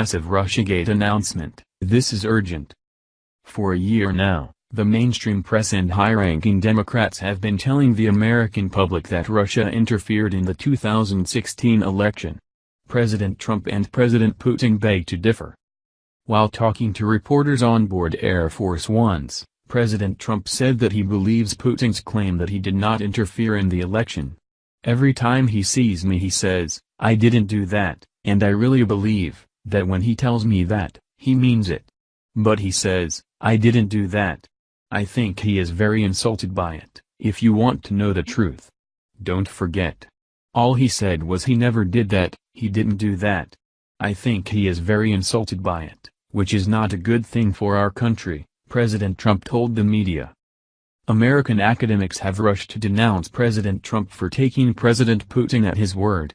massive Russiagate announcement, "This is urgent." For a year now, the mainstream press and high-ranking Democrats have been telling the American public that Russia interfered in the 2016 election. President Trump and President Putin beg to differ. While talking to reporters on board Air Force Ones, President Trump said that he believes Putin's claim that he did not interfere in the election. "Every time he sees me he says, 'I didn't do that,' and I really believe that when he tells me that, he means it. But he says, 'I didn't do that.' I think he is very insulted by it, if you want to know the truth. Don't forget. All he said was he never did that, he didn't do that. I think he is very insulted by it, which is not a good thing for our country," President Trump told the media. American academics have rushed to denounce President Trump for taking President Putin at his word.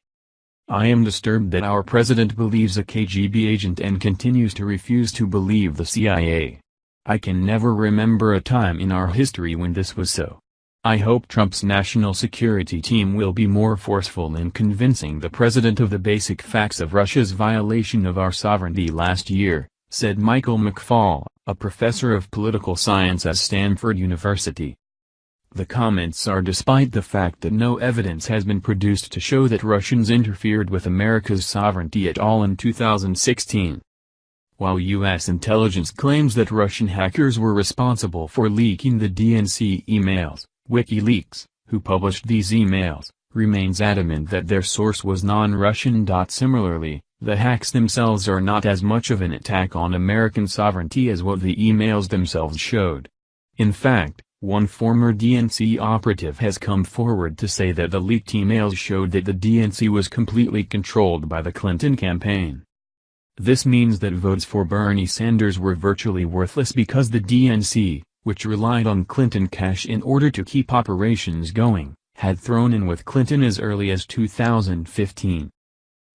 "I am disturbed that our president believes a KGB agent and continues to refuse to believe the CIA. I can never remember a time in our history when this was so. I hope Trump's national security team will be more forceful in convincing the president of the basic facts of Russia's violation of our sovereignty last year," said Michael McFaul, a professor of political science at Stanford University. The comments are despite the fact that no evidence has been produced to show that Russians interfered with America's sovereignty at all in 2016. While U.S. intelligence claims that Russian hackers were responsible for leaking the DNC emails, WikiLeaks, who published these emails, remains adamant that their source was non-Russian. Similarly, the hacks themselves are not as much of an attack on American sovereignty as what the emails themselves showed. In fact, one former DNC operative has come forward to say that the leaked emails showed that the DNC was completely controlled by the Clinton campaign. This means that votes for Bernie Sanders were virtually worthless because the DNC, which relied on Clinton cash in order to keep operations going, had thrown in with Clinton as early as 2015.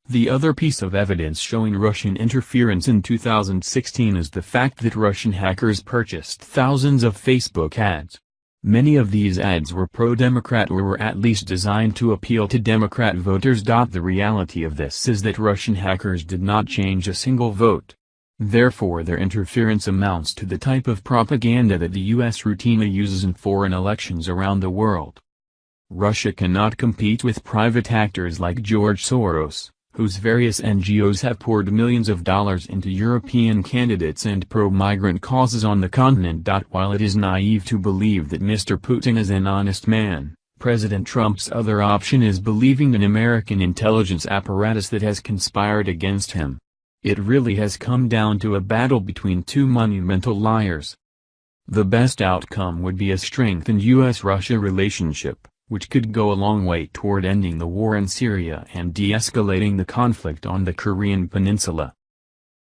The other piece of evidence showing Russian interference in 2016 is the fact that Russian hackers purchased thousands of Facebook ads. Many of these ads were pro-Democrat or were at least designed to appeal to Democrat voters. The reality of this is that Russian hackers did not change a single vote. Therefore their interference amounts to the type of propaganda that the U.S. routinely uses in foreign elections around the world. Russia cannot compete with private actors like George Soros, whose various NGOs have poured millions of dollars into European candidates and pro-migrant causes on the continent. While it is naive to believe that Mr. Putin is an honest man, President Trump's other option is believing an American intelligence apparatus that has conspired against him. It really has come down to a battle between two monumental liars. The best outcome would be a strengthened U.S.-Russia relationship, which could go a long way toward ending the war in Syria and de-escalating the conflict on the Korean Peninsula.